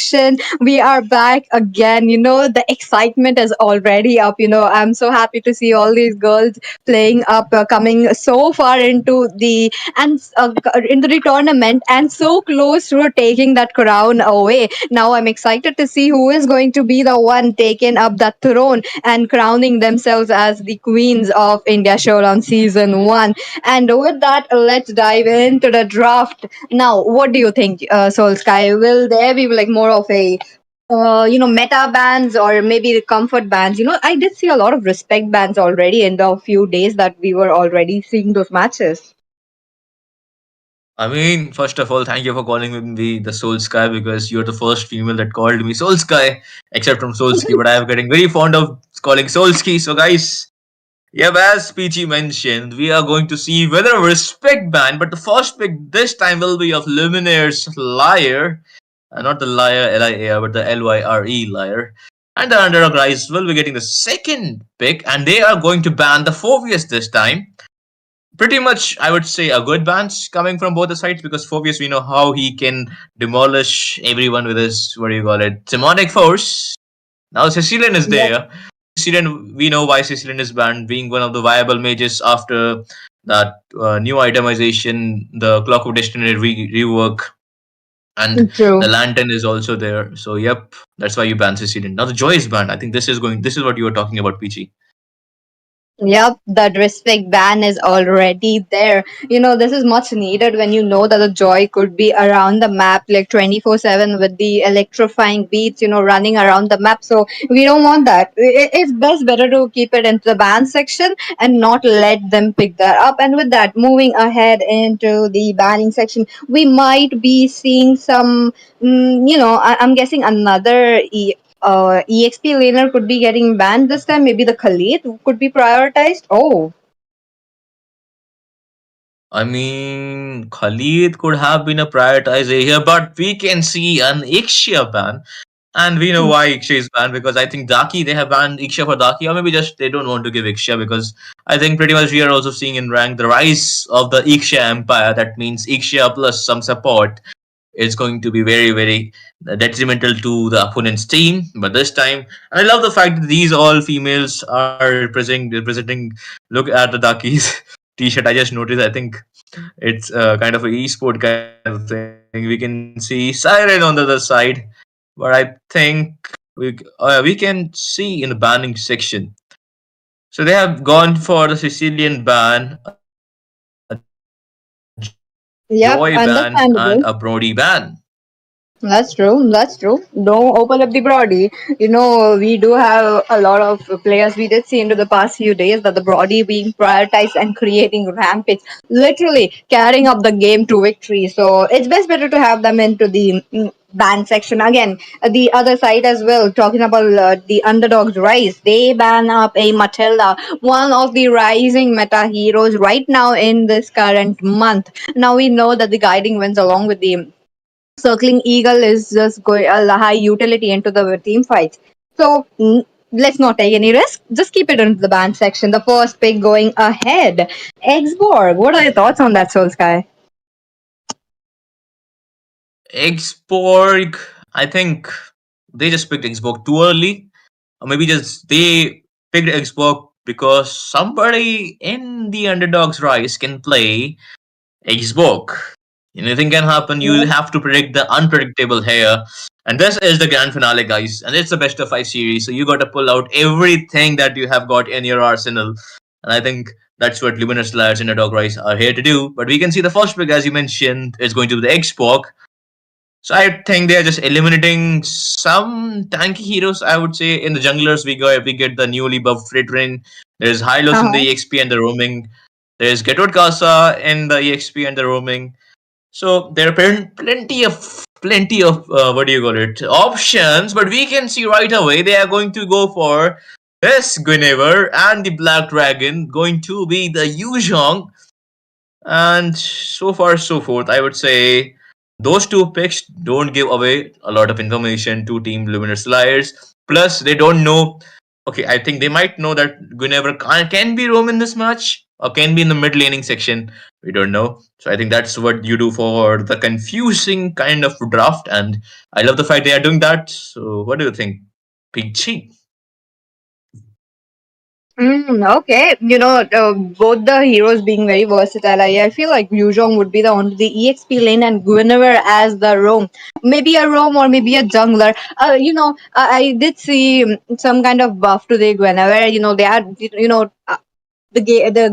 section. We are back again. The excitement is already up. I'm so happy to see all these girls playing up, coming so far into the tournament and so close to taking that crown away. Now I'm excited to see who is going to be the one taking up that throne and crowning themselves as the queens of India Showdown season 1. And with that, let's dive into the draft. Now, what do you think, Soul Sky? Will there be like more of a meta bands or maybe the comfort bands? I did see a lot of respect bands already in the few days that we were already seeing those matches. I mean, first of all, thank you for calling me the Soul Sky because you're the first female that called me Soul Sky, except from Soulski. But I am getting very fond of calling Soulski. So, guys, yep, as PG mentioned, we are going to see whether a respect band, but the first pick this time will be of Luminaire's Lyre. Not the Lyre, L-I-A-R, but the L-Y-R-E Lyre. And the Underdog guys will be getting the second pick, and they are going to ban the Phobius this time. Pretty much, I would say, a good bans coming from both the sides because Phobius, we know how he can demolish everyone with his, what do you call it, demonic force. Now Sicilian is Yep. there. Sicilian, we know why Sicilian is banned, being one of the viable mages after that new itemization, the Clock of Destiny rework, and the True. Lantern is also there. So, yep, that's why you ban Sicilian. Now the Joy is banned. I think this is what you were talking about, PG. Yep, that respect ban is already there. This is much needed when you know that the joy could be around the map like 24/7 with the electrifying beats, running around the map. So we don't want that. It's best better to keep it into the ban section and not let them pick that up. And with that, moving ahead into the banning section, we might be seeing some, I'm guessing another EXP laner could be getting banned this time. Maybe the Khalid could be prioritized. Oh, I mean, Khalid could have been a prioritized area, but we can see an Ixia ban. And we know why Ixia is banned because I think Daki, they have banned Ixia for Daki, or maybe just they don't want to give Ixia because I think pretty much we are also seeing in rank the rise of the Ixia empire. That means Ixia plus some support is going to be very, very detrimental to the opponent's team. But this time, and I love the fact that these all females are representing. Look at the Daki's t-shirt. I just noticed. I think it's kind of an e-sport kind of thing. We can see Siren on the other side, but I think we can see in the banning section. So they have gone for the Sicilian ban, a Joy ban, and a Brody ban. yep, understandable. That's true. That's true. Don't open up the Brody. We do have a lot of players. We did see into the past few days that the Brody being prioritized and creating rampage, literally carrying up the game to victory. So it's best better to have them into the ban section again. The other side as well. Talking about the underdogs rise, they ban up a Matilda, one of the rising meta heroes right now in this current month. Now we know that the guiding wins along with the circling eagle is just going a high utility into the team fights. So let's not take any risk. Just keep it into the band section. The first pick going ahead. Xborg. What are your thoughts on that, Soul Sky? Xborg, I think they just picked Xborg too early. Or maybe just they picked Xborg because somebody in the Underdogs Rise can play Xborg. Anything can happen. You have to predict the unpredictable here. And this is the grand finale, guys. And it's the best of 5 series. So you got to pull out everything that you have got in your arsenal. And I think that's what Luminous Lyre and the Dog Rise are here to do. But we can see the first pick, as you mentioned, is going to be the Xborg. So I think they are just eliminating some tanky heroes. I would say in the junglers we get the newly buffed Fritrain. There's Hylos in the Uh-huh. EXP and the roaming. There's Getwood Casa in the EXP and the roaming. So there are plenty of what do you call it options. But we can see right away they are going to go for this Guinevere and the Black Dragon going to be the Yuzhong, and so far so forth. I would say those two picks don't give away a lot of information to Team Luminous Lyres. Plus, they don't know. Okay, I think they might know that Guinevere can be roam in this match, or can be in the mid laning section. We don't know. So I think that's what you do for the confusing kind of draft, and I love the fact they are doing that. So what do you think, Peachy? Okay, both the heroes being very versatile. I feel like Yuzhong would be the only the EXP lane and Guinevere as the roam. Maybe a roam or maybe a jungler. I did see some kind of buff to the Guinevere. They are, the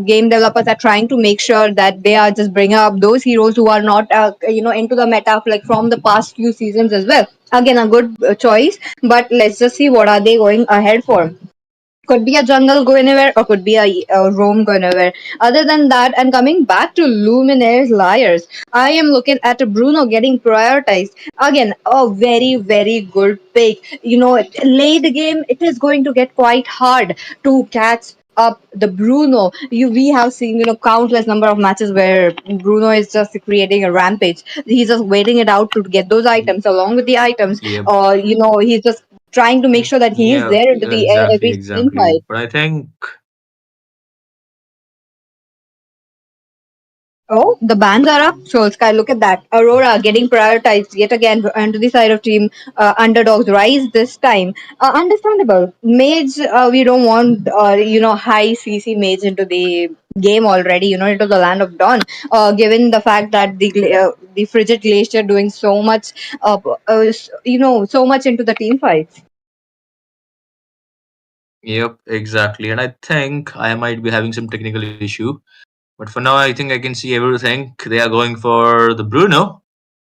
game developers are trying to make sure that they are just bringing up those heroes who are not, into the meta like from the past few seasons as well. Again, a good choice, but let's just see what are they going ahead for. Could be a jungle go anywhere or could be a roam go anywhere. Other than that, and coming back to Luminaire's Lyres, I am looking at Bruno getting prioritized. Again, a very, very good pick. Late game, it is going to get quite hard to catch up the Bruno. We have seen, countless number of matches where Bruno is just creating a rampage. He's just waiting it out to get those items along with the items, Yep. or he's just trying to make sure that he is Yeah, there into the exactly, every team exactly. fight. But I think Oh, the bans are up. So Sky, look at that. Aurora getting prioritized yet again onto the side of team underdogs rise this time. Understandable. Mage, we don't want high CC mage into the game already. Into the land of dawn. Given the fact that the frigid glacier doing so much, so much into the team fights. yep, exactly. And I think I might be having some technical issue. But for now, I think I can see everything. They are going for the Bruno.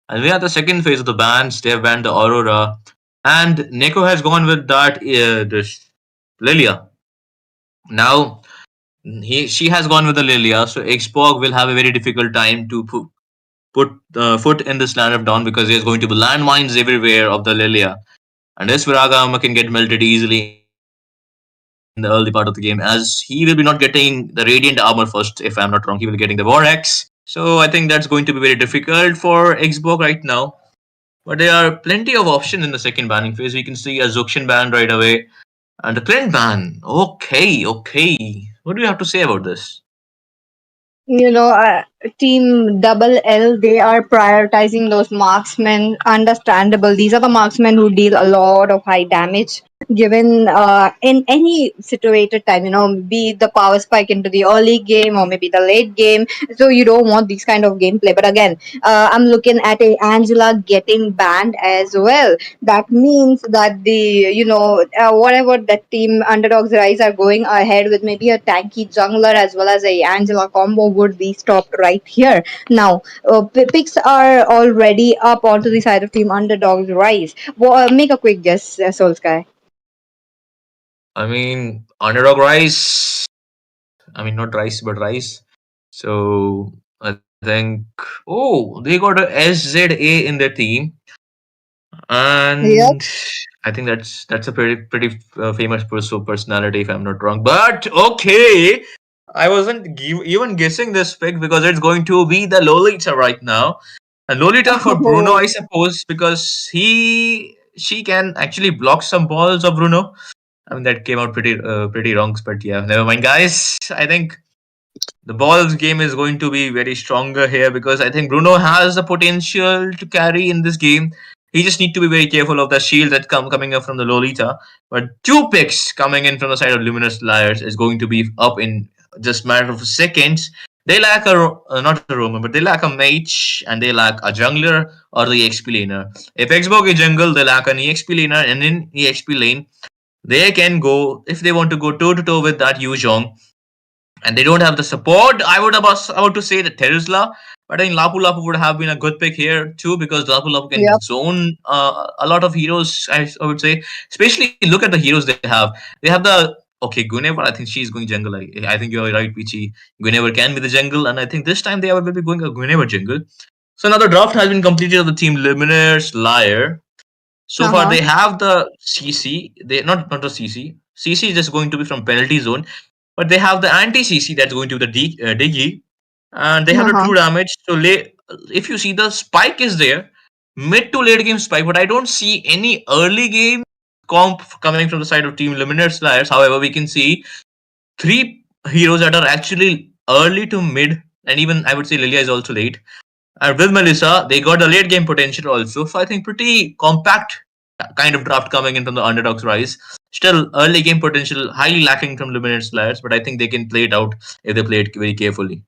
And we are the second phase of the bans. They have banned the Aurora. And Neko has gone with that, this Lilia. Now, she has gone with the Lilia. So Xpog will have a very difficult time to put foot in this land of dawn because there's going to be landmines everywhere of the Lilia. And this Viraga armor can get melted easily in the early part of the game, as he will be not getting the Radiant armor first, if I'm not wrong. He will be getting the Vorax. So I think that's going to be very difficult for Xbox right now. But there are plenty of options in the second banning phase. We can see a Zuxian ban right away and a Clint ban. Okay, okay. What do you have to say about this? Team double L, they are prioritizing those marksmen. Understandable. These are the marksmen who deal a lot of high damage given in any situated time, be it the power spike into the early game or maybe the late game. So you don't want this kind of gameplay. But again, I'm looking at a Angela getting banned as well. That means that whatever that team underdogs rise are going ahead with, maybe a tanky jungler as well as a Angela combo would be stopped right here. Now, picks are already up onto the side of team underdogs rise. Make a quick guess, Soul Sky. I mean, Underdog Rice. I mean, not Rice, but Rice. So I think, oh, they got a SZA in their team, Yep. and I think that's a pretty famous personality, if I'm not wrong. But okay, I wasn't even guessing this pick because it's going to be the Lolita right now. And Lolita for Bruno, I suppose, because she can actually block some balls of Bruno. I mean that came out pretty wrong, but yeah, never mind, guys. I think the balls game is going to be very stronger here because I think Bruno has the potential to carry in this game. He just need to be very careful of the shield that coming up from the Lolita. But two picks coming in from the side of Luminous Lyres is going to be up in just matter of seconds. They lack not a roamer, but they lack a mage and they lack a jungler or the EXP laner. If Xbox is jungle, they lack an EXP laner, and in EXP lane, they can go if they want to go toe to toe with that Yu Zhong, and they don't have the support. I would to say the Tesla, but I think Lapu Lapu would have been a good pick here too because Lapu Lapu can Yep. zone a lot of heroes. I would say, especially look at the heroes they have. They have the okay Guinevere. I think she's going jungle. I think you're right, Pichi. Guinevere can be the jungle, and I think this time they will be going a Guinevere jungle. So another draft has been completed of the team Luminaire's Lyre. So far, Uh-huh. they have the CC. They not the CC. CC is just going to be from penalty zone, but they have the anti CC that's going to be the Digi, and they have the Uh-huh. true damage. So if you see the spike is there, mid to late game spike, but I don't see any early game comp coming from the side of Team Luminous Lyres. However, we can see three heroes that are actually early to mid, and even I would say Lilia is also late. And with Melissa, they got the late game potential also. So I think pretty compact kind of draft coming in from the Underdogs Rise. Still, early game potential highly lacking from Luminous Lyres, but I think they can play it out if they play it very carefully.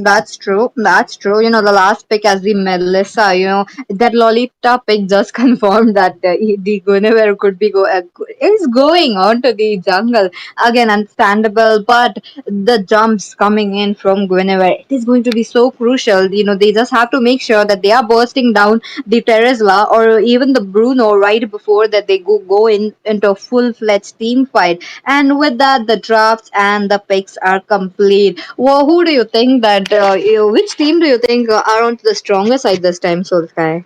That's true. That's true. The last pick as the Melissa, that Lolita pick just confirmed that the Guinevere could be is going on to the jungle. Again, understandable, but the jumps coming in from Guinevere, it is going to be so crucial. They just have to make sure that they are bursting down the Teresla or even the Bruno right before that they go into a full-fledged team fight. And with that, the drafts and the picks are complete. Well, who do you think that which team do you think are on the stronger side this time, Solskjaer?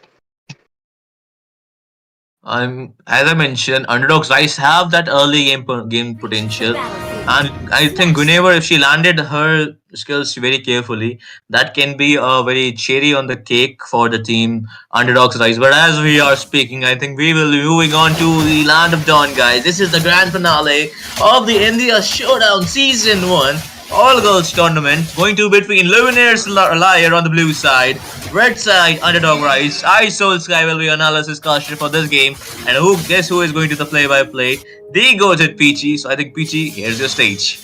As I mentioned, Underdogs Rise have that early game potential, and I think Guinevere, if she landed her skills very carefully, that can be a very cherry on the cake for the team Underdogs Rise. But as we are speaking, I think we will be moving on to the Land of Dawn, guys. This is the grand finale of the India Showdown Season 1 all girls tournament going to between Luminous Lyre on the blue side, red side Underdog Rise. I Soul Sky will be analysis caster for this game, and guess who is going to the play by play? The goated Peachy. So I think Peachy, here's your stage.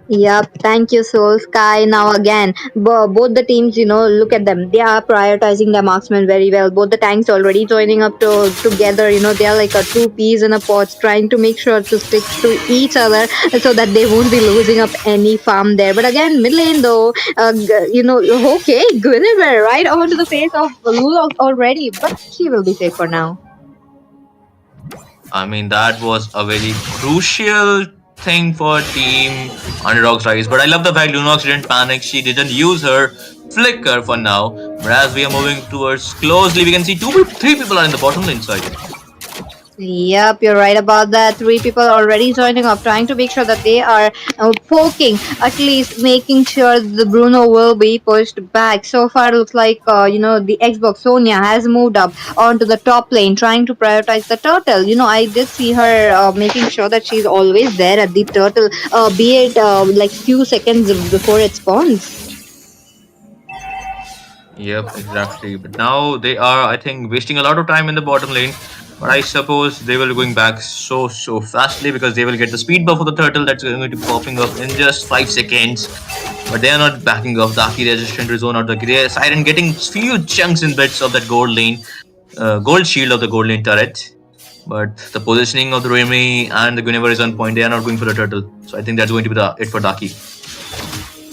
Yep, thank you, Soul Sky. Now again, both the teams, look at them. They are prioritizing their marksmen very well. Both the tanks already joining up together. They are like a two peas in a pod, trying to make sure to stick to each other so that they won't be losing up any farm there. But again, mid lane though, okay, Guinevere right onto the face of Lulok already, but she will be safe for now. I mean, that was a very crucial thing for Team Underdogs Rise. But I love the fact Lunox didn't panic. She didn't use her flicker for now. But as we are moving towards closely, we can see three people are in the bottom lane side. Yep, you're right about that. Three people already joining up, trying to make sure that they are poking, at least making sure the Bruno will be pushed back. So far, it looks like the Xbox Sonia has moved up onto the top lane, trying to prioritize the turtle. I did see her making sure that she's always there at the turtle, be it like few seconds before it spawns. Yep, exactly. But now they are, I think, wasting a lot of time in the bottom lane. But I suppose they will be going back so fastly because they will get the speed buff of the turtle that's going to be popping up in just 5 seconds. But they are not backing off. Daki, they're just trying to zone out the Siren getting few chunks and bits of that gold lane, gold shield of the gold lane turret. But the positioning of the Remy and the Guinevere is on point. They are not going for the turtle. So I think that's going to be it for Daki.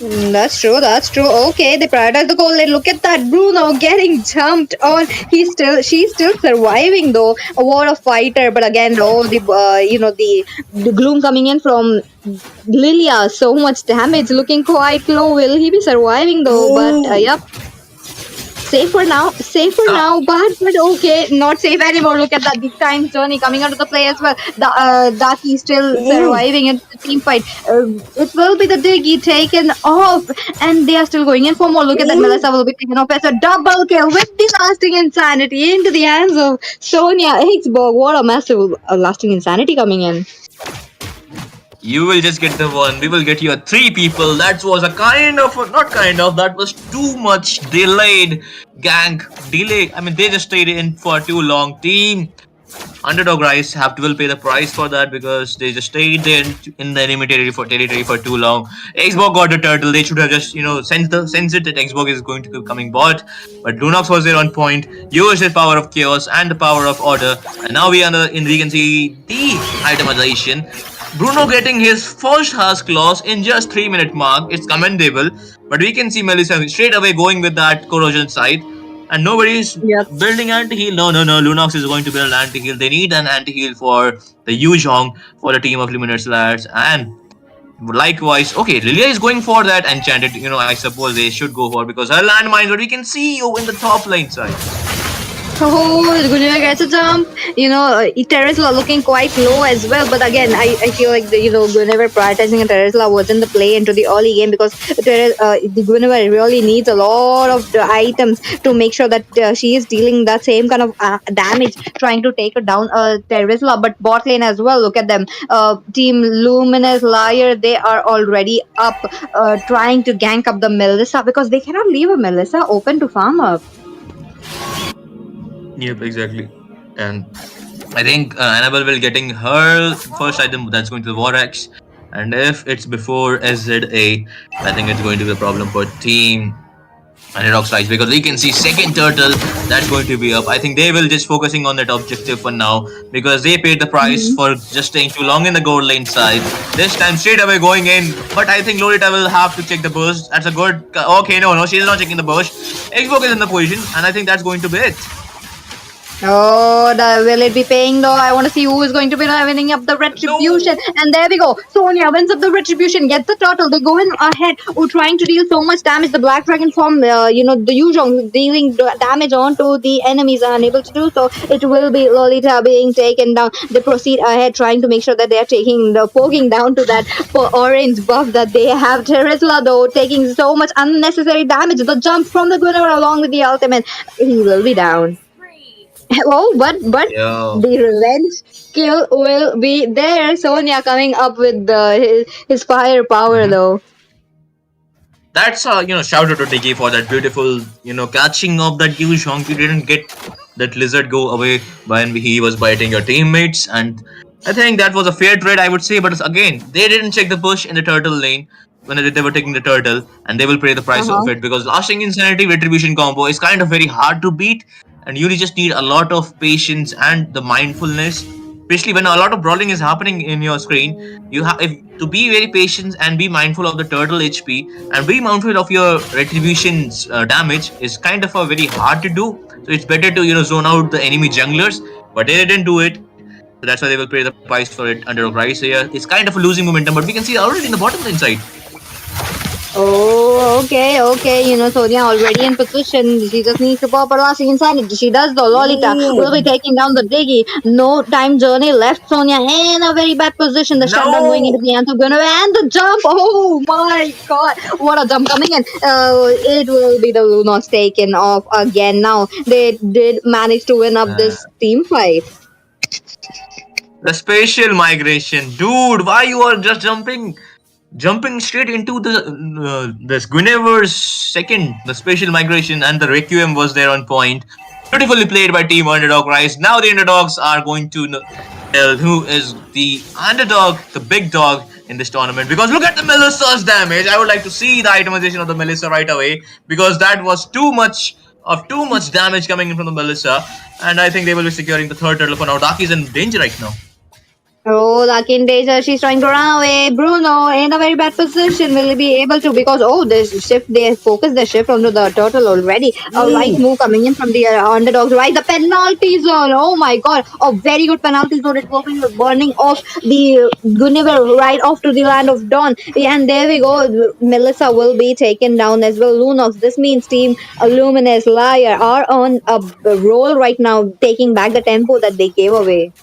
That's true. That's true. Okay, they prioritize the goal. Look at that, Bruno getting jumped on. She's still surviving though. What a fighter! But again, the gloom coming in from Lilia. So much damage. Looking quite low. Will he be surviving though? But yep. Safe for now, but okay, not safe anymore. Look at that big time journey coming out of the play as well. Daki still surviving in the team fight. It will be the diggy taken off, and they are still going in for more. Look at that, Melissa will be taken off as a double kill with the lasting insanity into the hands of Sonia Hicksburg. What a massive lasting insanity coming in. You will just get the one. We will get you 3 people. That was that was too much delayed gank. Delay. I mean, they just stayed in for too long. Team Underdog Rise will pay the price for that because they just stayed there in the enemy territory for too long. Xbox got the turtle. They should have just sense it that Xbox is going to be coming bot. But Lunox was there on point. Used his power of chaos and the power of order. And now we can see the itemization. Bruno getting his first Husk loss in just 3-minute mark. It's commendable. But we can see Melissa straight away going with that corrosion side. And nobody's building anti-heal. No. Lunox is going to build anti-heal. They need an anti-heal for the Yuzhong for the team of Luminous Lyre. And likewise, okay, Lilia is going for that enchanted. I suppose they should go for because her landmines, but we can see you in the top lane side. Oh, Gunia gets a jump. Teresla looking quite low as well. But again, I feel like Guinevere prioritizing Teresla wasn't the play into the early game because the Guinevere really needs a lot of the items to make sure that she is dealing that same kind of damage, trying to take her down Teresla. But bot lane as well. Look at them. Team Luminous Lyre, they are already up, trying to gank up the Melissa because they cannot leave a Melissa open to farm up. Yep, exactly. And I think Annabelle will getting her first item that's going to the War Axe. And if it's before SZA, I think it's going to be a problem for Team Underdogs Rise because we can see second turtle that's going to be up. I think they will just focusing on that objective for now because they paid the price Mhm. for just staying too long in the gold lane side. This time straight away going in, but I think Lolita will have to check the burst. That's a good. Okay, no, she's not checking the burst. Xbox is in the position, and I think that's going to be it. Oh, will it be paying though? I want to see who is going to be winning up the retribution. No. And there we go. Sonia wins up the retribution, gets the turtle. They go in ahead, trying to deal so much damage. The Black Dragon form, the Yuzhong dealing damage onto the enemies are unable to do so. It will be Lolita being taken down. They proceed ahead, trying to make sure that they are poking down to that orange buff that they have. Teresla though taking so much unnecessary damage. The jump from the Guinevere along with the ultimate. He will be down. Oh, but Yeah. the revenge kill will be there. Sonia coming up with his firepower Mhm. though. That's shout out to Diggy for that beautiful catching of that huge honk. You didn't get that lizard go away when he was biting your teammates, and I think that was a fair trade, I would say. But again, they didn't check the push in the turtle lane when they were taking the turtle, and they will pay the price of Uh-huh. it because lasting insanity retribution combo is kind of very hard to beat, and you just need a lot of patience and the mindfulness. Especially when a lot of brawling is happening in your screen, you have to be very patient and be mindful of the turtle HP and be mindful of your retribution's damage is kind of a very hard to do. So it's better to zone out the enemy junglers, but they didn't do it. So that's why they will pay the price for it under a price here. It's kind of a losing momentum, but we can see already in the bottom lane side. Oh, okay. Sonia already in position. She just needs to pop her lasting insanity. She does the Lolita. Will be Ooh, taking down the Diggy. No time journey left. Sonia in a very bad position. The shutdown going into no. the answer gonna and the jump. Oh my god. What a jump coming in. It will be the Lunos taken off again now. They did manage to win up Uh, this team fight. the spatial migration, dude. Why you are just jumping straight into the this Guinevere's second, the spatial migration, and the Requiem was there on point. Beautifully played by Team Underdog Rise. Now the Underdogs are going to tell who is the underdog, the big dog in this tournament. Because look at the Melissa's damage. I would like to see the itemization of the Melissa right away because that was too much damage coming in from the Melissa, and I think they will be securing the third turtle for now. Daki's in danger right now. Oh, Lucky in danger. She's trying to run away. Bruno in a very bad position. Will he be able to? Because, they focus the shift onto the turtle already. A right Ooh. move coming in from the underdogs. Right, the penalty zone. Oh my god. A very good penalty zone. It will be burning off the Guinevere right off to the land of Dawn. And there we go. Melissa will be taken down as well. Lunox. This means Team Luminous Lyre are on a roll right now, taking back the tempo that they gave away.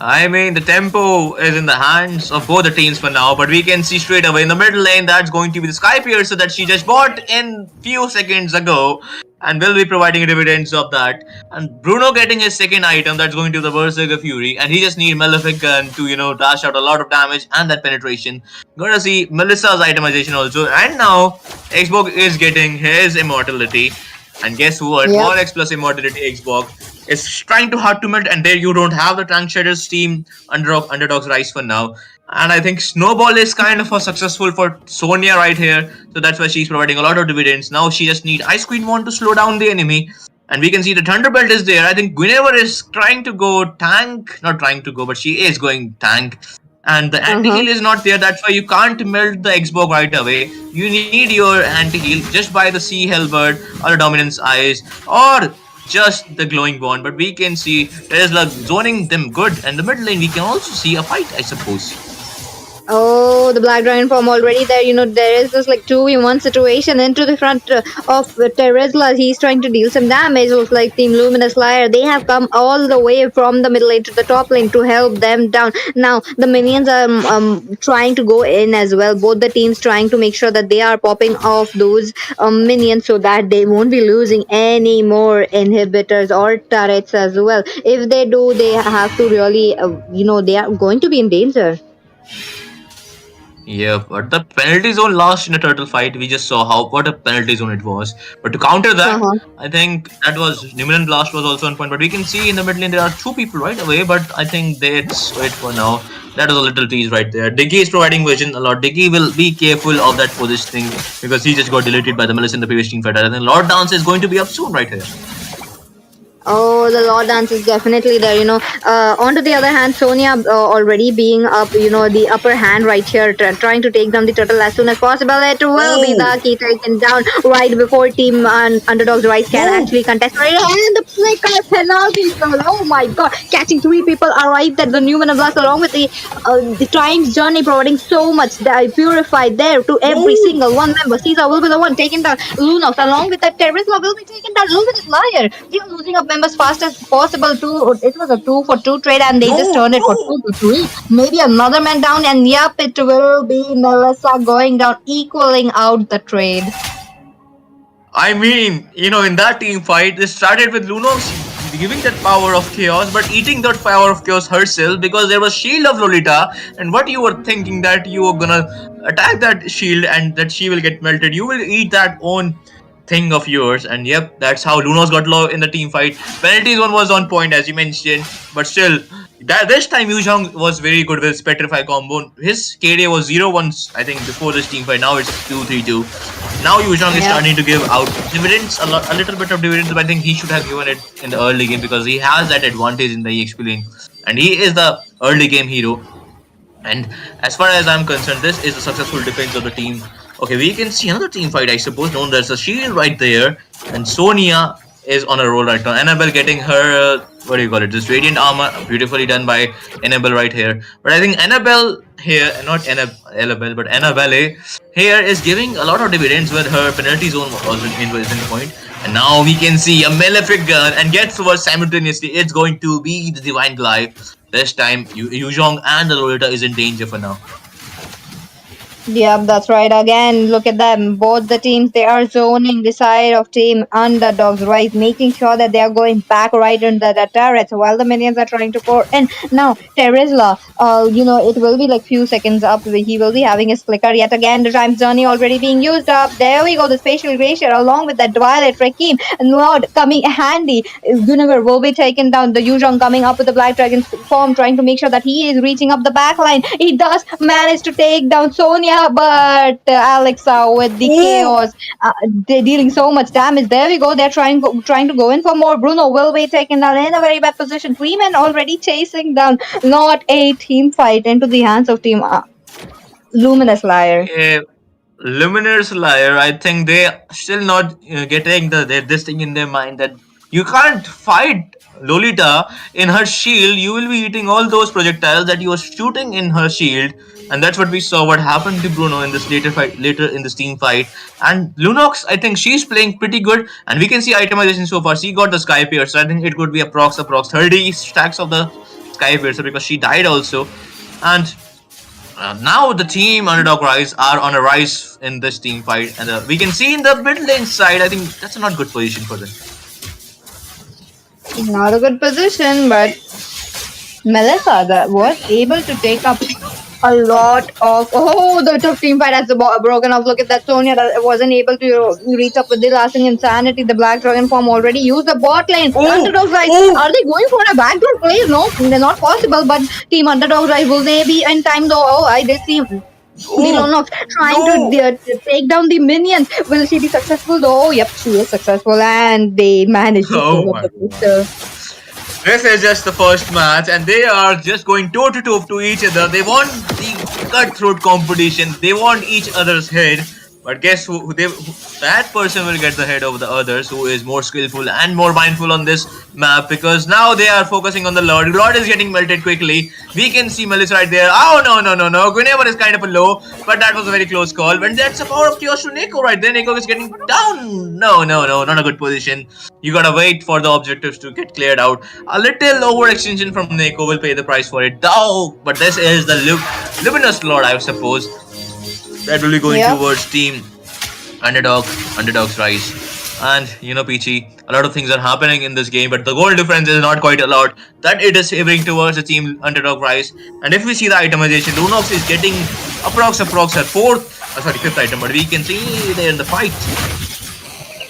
I mean, the tempo is in the hands of both the teams for now, but we can see straight away in the middle lane that's going to be the Sky Piercer that she just bought in few seconds ago and will be providing dividends of that. And Bruno getting his second item that's going to the Berserker Fury, and he just need Maleficent to, dash out a lot of damage and that penetration. Gonna see Melissa's itemization also, and now Xbox is getting his immortality. And guess what? Yep. 4x plus immortality Xbox is trying to hard to melt, and there you don't have the Tank Shaders team Underdogs Rise for now. And I think Snowball is kind of a successful for Sonia right here, so that's why she's providing a lot of dividends. Now she just need Ice Queen Wand to slow down the enemy, and we can see the Thunderbelt is there. I think Guinevere is trying to go tank, not trying to go, but she is going tank. And the anti-heal is not there, that's why you can't melt the Xbox right away. You need your anti-heal just by the Sea Hellbird or the Dominance Eyes or just the glowing bond. But we can see Tesla zoning them good, and the mid lane we can also see a fight, I suppose. Oh, the Black Dragon form already there. There is this like 2v1 situation into the front of Terizla. He's trying to deal some damage. Looks like Team Luminous Lyre. They have come all the way from the middle lane to the top lane to help them down. Now, the minions are trying to go in as well. Both the teams trying to make sure that they are popping off those minions so that they won't be losing any more inhibitors or turrets as well. If they do, they have to really, they are going to be in danger. Yeah, but the penalty zone lost in a turtle fight. We just saw how what a penalty zone it was. But to counter that, Uh-huh. I think that was Numinant Blast was also on point. But we can see in the mid lane there are two people right away. But I think let's wait for now. That was a little tease right there. Diggy is providing vision a lot. Diggy will be careful of that positioning because he just got deleted by the Melis in the previous team fight. I think Lord Dance is going to be up soon right here. Oh, the Law Dance is definitely there. On to the other hand, Sonia already being up, the upper hand right here, trying to take down the turtle as soon as possible. It will be the key taken down right before Team Underdogs Rise can actually contest. Right, and the flicker penalty zone. Oh my god, catching three people arrived at the Numinous Blast along with the Triumph's Journey, providing so much purified there to every single one member. Caesar will be the one taking down Lunox along with that Terizla will be taking down Luminous Lyre. They are losing up members fast as possible. It was a 2-for-2 trade, and they just turned it for 2-3. Maybe another man down, and yep, it will be Melissa going down, equaling out the trade. I mean, in that team fight, they started with Lunox giving that power of chaos, but eating that power of chaos herself because there was shield of Lolita. And what you were thinking that you were gonna attack that shield and that she will get melted, you will eat that own thing of yours. And yep, that's how Lunos got low in the team fight. Penalties one was on point as you mentioned, but still, this time Yuzhong was very good with Petrify combo. His KDA was 0-1, I think, before this team fight. Now it's 2-3-2. Now Yuzhong is starting to give out dividends, a little bit of dividends, but I think he should have given it in the early game because he has that advantage in the EXP lane. And he is the early game hero. And as far as I'm concerned, this is a successful defense of the team. Okay, we can see another team fight, I suppose. No, there's a shield right there. And Sonia is on a roll right now. Annabelle getting her, what do you call it? This radiant armor, beautifully done by Annabelle right here. But I think Annabelle here, not Annabelle, but Annabelle here is giving a lot of dividends with her penalty zone was in point. And now we can see a malefic gun and gets over simultaneously. It's going to be the Divine Glide. This time, Yuzhong and the Lolita is in danger for now. Yep, that's right. Again, look at them. Both the teams, they are zoning the side of Team Underdogs, right? Making sure that they are going back right into the turrets while the minions are trying to pour in. Now, Terizla, it will be like few seconds up. He will be having his flicker yet again. The time journey already being used up. There we go. The spatial glacier along with that Twilight Requiem. Lord coming handy. Guinevere will be taken down. The Yuzhong coming up with the Black Dragon form, trying to make sure that he is reaching up the back line. He does manage to take down Sonia. But Alexa with the chaos, they're dealing so much damage. There we go. They're trying to go in for more. Bruno will be taken down in a very bad position. 3 men already chasing down. Not a team fight into the hands of Team Luminous Lyre. Luminous Lyre, I think they still not getting this thing in their mind that you can't fight Lolita in her shield. You will be eating all those projectiles that you were shooting in her shield. And that's what we saw what happened to Bruno in this later in this team fight. And Lunox, I think she's playing pretty good. And we can see itemization so far. She got the Sky Piercer. I think it could be approx 30 stacks of the Sky Piercer because she died also. And now the team Underdog Rise are on a rise in this team fight. And we can see in the mid lane side, I think that's a not good position for them. Not a good position, but Melissa that was able to take up a lot of the tough team fight has broken off. Look at that. Sonia that wasn't able to reach up with the lasting insanity. The Black Dragon form already used the bot lane. Underdogs Rise, are they going for a backdoor play? No, they're not possible. But Team Underdogs Rise, will they be in time though? Oh, I did see Lunox trying to take down the minions. Will she be successful though? Yep, she is successful, and they managed to pull up the booster. This is just the first match, and they are just going toe-to-toe to each other. They want the cutthroat competition. They want each other's head. But guess that person will get the head of the others who is more skillful and more mindful on this map, because now they are focusing on the Lord. Lord is getting melted quickly. We can see Melissa right there. Oh, no, no, no, no. Guinevere is kind of a low, but that was a very close call. When that's the power of chaos to Neko right there. Neko is getting down. No, no, no. Not a good position. You gotta wait for the objectives to get cleared out. A little overextension from Neko will pay the price for it. Oh, but this is the Luminous Lord, I suppose. That will be going Yep. towards team Underdogs Rise. And Peachy, a lot of things are happening in this game, but the goal difference is not quite a lot. That it is favoring towards the team Underdog Rise. And if we see the itemization, Lunox is getting approx her fifth item, but we can see they're in the fight.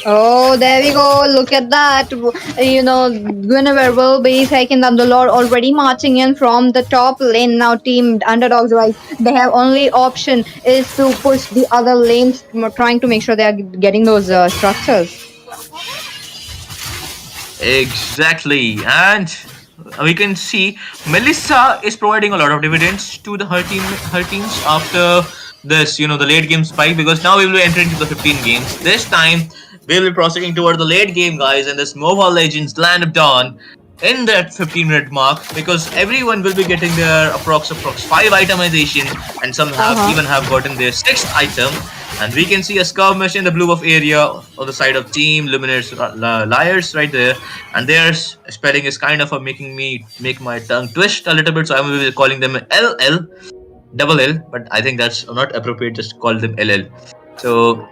Oh, there we go. Look at that. Guinevere will be taking down the Lord, already marching in from the top lane. Now, team Underdogs, right? They have only option is to push the other lanes, trying to make sure they are getting those structures. Exactly. And we can see Melissa is providing a lot of dividends to her teams after this, the late game spike, because now we will be entering to the 15 games. This time we'll be proceeding toward the late game, guys, and this Moba Legends Land of Dawn in that 15-minute mark, because everyone will be getting their approx 5 itemization, and some even have gotten their 6th item. And we can see a skirmish in the blue buff area on the side of team Luminous Lyres right there, and their spelling is kind of making me make my tongue twist a little bit, so I will be calling them LL double L, but I think that's not appropriate, just call them LL. So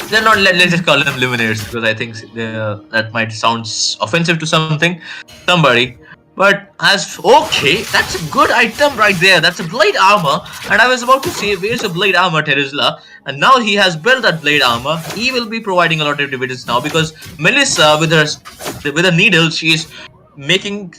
they're not, let's just call them Luminaires, because I think that might sound offensive to somebody. But okay, that's a good item right there. That's a blade armor, and I was about to say, where's a blade armor, Terizla? And now he has built that blade armor. He will be providing a lot of dividends now, because Melissa with her needle, she's making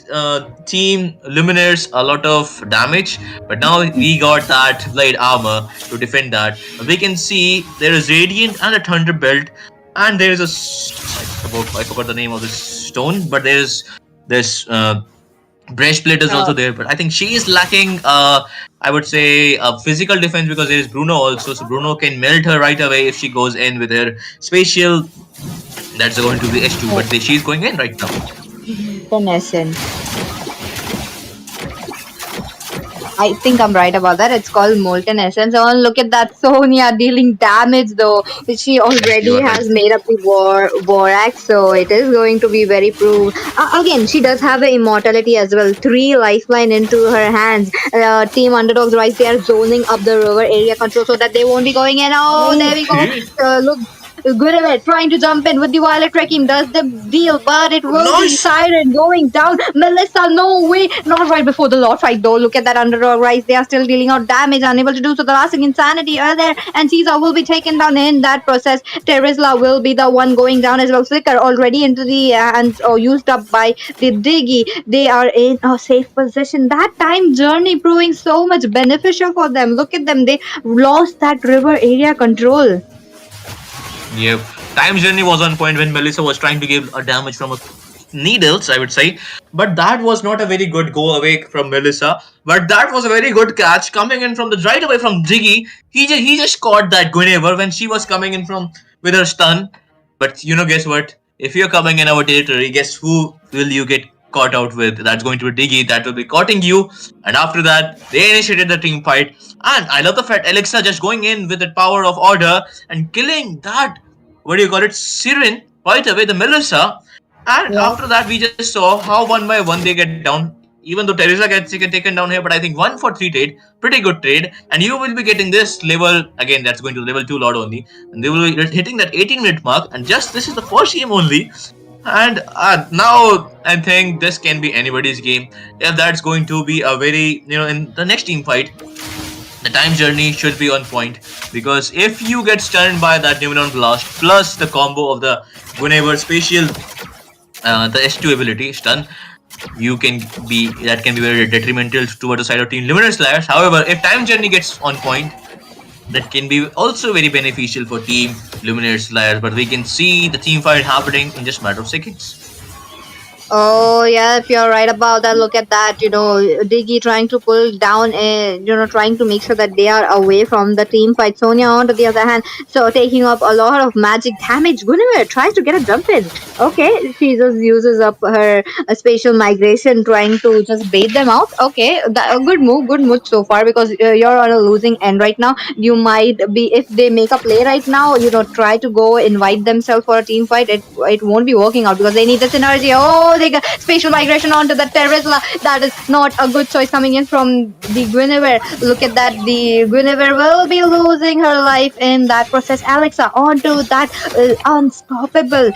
team Luminaires a lot of damage, but now we got that blade armor to defend that. We can see there is Radiant and a Thunder Belt, and there is I forgot the name of this stone, but there's this breastplate is also there, but I think she is lacking I would say a physical defense, because there is Bruno also, so Bruno can melt her right away if she goes in with her spatial. That's going to be S2, but she's going in right now. Essence. I think I'm right about that. It's called Molten Essence. Oh, look at that Sonia dealing damage though. She already has made up the war axe, so it is going to be very proof. Again, she does have an immortality as well. 3 lifeline into her hands. Team Underdogs, right? They are zoning up the river area control so that they won't be going in. Oh, there we go. Look. Guinevere trying to jump in with the violet trekking does the deal, but it will be Siren going down. Melissa, no way, not right before the Lord fight though. Look at that Underdog Rise. They are still dealing out damage, unable to do so. The lasting insanity are there, and Caesar will be taken down in that process. Terizla will be the one going down as well. Flicker already into the hands used up by the Diggy. They are in a safe position. That time journey proving so much beneficial for them. Look at them, they lost that river area control. Yep. Time journey was on point when Melissa was trying to give a damage from needles, I would say. But that was not a very good go away from Melissa. But that was a very good catch coming in from the right away from Diggy. He just caught that Guinevere when she was coming in from with her stun. But guess what? If you're coming in our territory, guess who will you get caught out with? That's going to be Diggy. That will be caughting you. And after that, they initiated the team fight. And I love the fact Alexa just going in with the power of order and killing that, what do you call it, Siren right away, the Melissa. And after that, we just saw how 1 by 1 they get down. Even though Teresa gets taken down here, but I think 1 for 3 trade, pretty good trade. And you will be getting this level, again, that's going to level 2 Lord only. And they will be hitting that 18-minute mark. And just this is the first game only. And now I think this can be anybody's game. If that's going to be a very, in the next team fight, the time journey should be on point, because if you get stunned by that Numenon Blast plus the combo of the Guinevere spatial, the S2 ability stun, that can be very detrimental toward the side of team Luminous Lyre. However, if time journey gets on point, that can be also very beneficial for team Luminous Lyre. But we can see the team fight happening in just a matter of seconds. Oh, yeah, if you're right about that, look at that. Diggy trying to pull down, trying to make sure that they are away from the team fight. Sonia, on to the other hand, so taking up a lot of magic damage. Guinevere tries to get a jump in. Okay, she just uses up her spatial migration, trying to just bait them out. Okay, a good move so far because you're on a losing end right now. You might be, if they make a play right now, try to go invite themselves for a team fight. It won't be working out because they need the synergy. Oh, they got spatial migration onto the Terresla. That is not a good choice coming in from the Guinevere. Look at that. The Guinevere will be losing her life in that process. Alexa onto that unstoppable.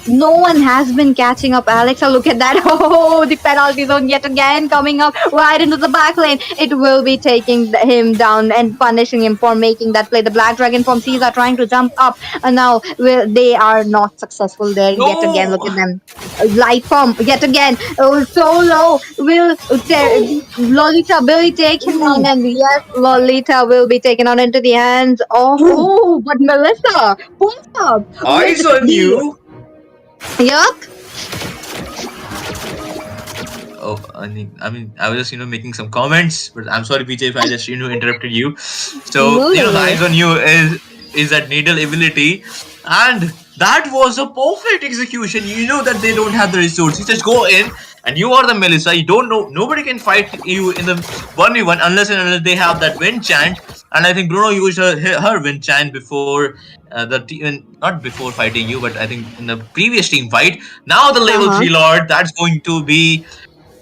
No one has been catching up Alexa. Look at that. Oh, the penalty zone yet again coming up right into the back lane. It will be taking him down and punishing him for making that play. The Black Dragon from Caesar trying to jump up. And now they are not successful there yet again. Look No. at them. Light form yet again. Oh, so low. Will Lolita will take him on, and yes, Lolita will be taken on into the hands of. Oh, but Melissa pulls up with Eyes on the. you. Yup. Oh, I was just making some comments, but I'm sorry, PJ, if I just interrupted you. So No, no, the no. eyes on you is that needle ability, and that was a perfect execution. You know that they don't have the resources. Just go in, and you are the Melissa. You don't know. Nobody can fight you in the 1v1 unless they have that wind chant. And I think Bruno used her wind chant before the team, not before fighting you, but I think in the previous team fight. Now the Uh level huh. 3 Lord, that's going to be,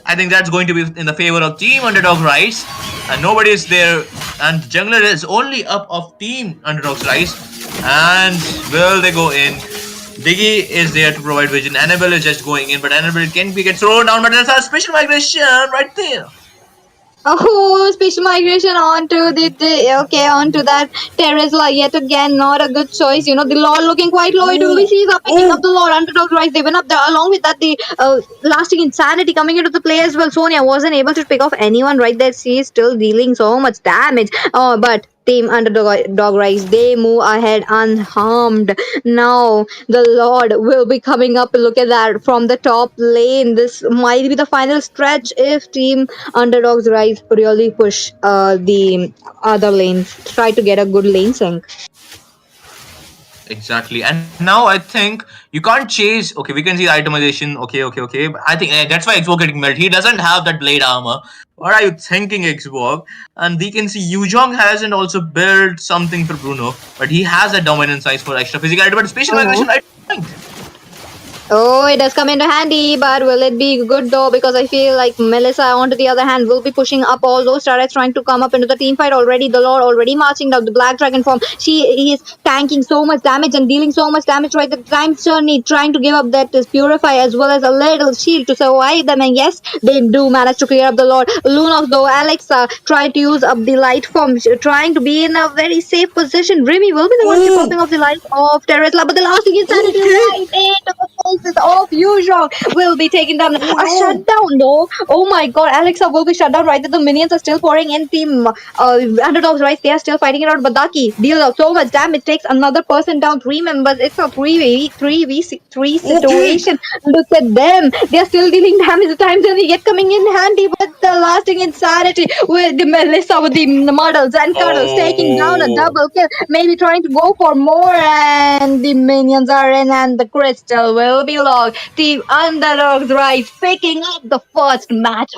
I think that's going to be in the favor of Team Underdog Rise, and nobody is there. And Jungler is only up of Team Underdog's Rise. And will they go in? Diggy is there to provide vision. Annabelle is just going in, but Annabelle can be get thrown down. But there's a special migration right there. Oh, special migration onto okay, onto that Terresla yet again. Not a good choice. The Lord looking quite low. It will be Oh, Caesar picking up oh, the Lord. Underdog Rise. They went up there. Along with that, the lasting insanity coming into the play as well. Sonia wasn't able to pick off anyone right there. She is still dealing so much damage. Oh, but Team Underdog Dog Rise, they move ahead unharmed. Now the Lord will be coming up. Look at that from the top lane. This might be the final stretch if Team Underdogs Rise really push the other lanes, try to get a good lane sync. exactly. And now I think you can't chase. Okay, we can see the itemization. Okay. But I think that's why Xbox getting melted. He doesn't have that blade armor. What are you thinking, Xbox? And we can see Yujong hasn't also built something for Bruno, but he has a dominant size for extra physicality. But special Uh-huh. migration, I think. Oh, it does come into handy, but will it be good though? Because I feel like Melissa, on the other hand, will be pushing up all those turrets, trying to come up into the team fight already. The Lord already marching down the Black Dragon form. He is tanking so much damage and dealing so much damage right at the time journey, trying to give up that purify as well as a little shield to survive them. And yes, they do manage to clear up the Lord. Lunox though, Alexa trying to use up the light form, trying to be in a very safe position. Remy will be the one to popping Oh, off the light of Terresla, but the lasting insanity okay. right into the faces of usual will be taking down Oh a no. shutdown though. Oh my god, Alexa will be shut down right there. The minions are still pouring in. Team Underdogs, right? They are still fighting it out. Badaki deals so much damage, takes another person down, 3 members. It's a 3v3 Okay. situation. Look at them. They are still dealing damage. The times and they get coming in handy, but the lasting insanity with the Melissa with the muddles and cuddles taking down a Oh. double kill. Maybe trying to go for more, and the minions are in, and the crystal will be logged. Team Underdogs Rise picking up the first match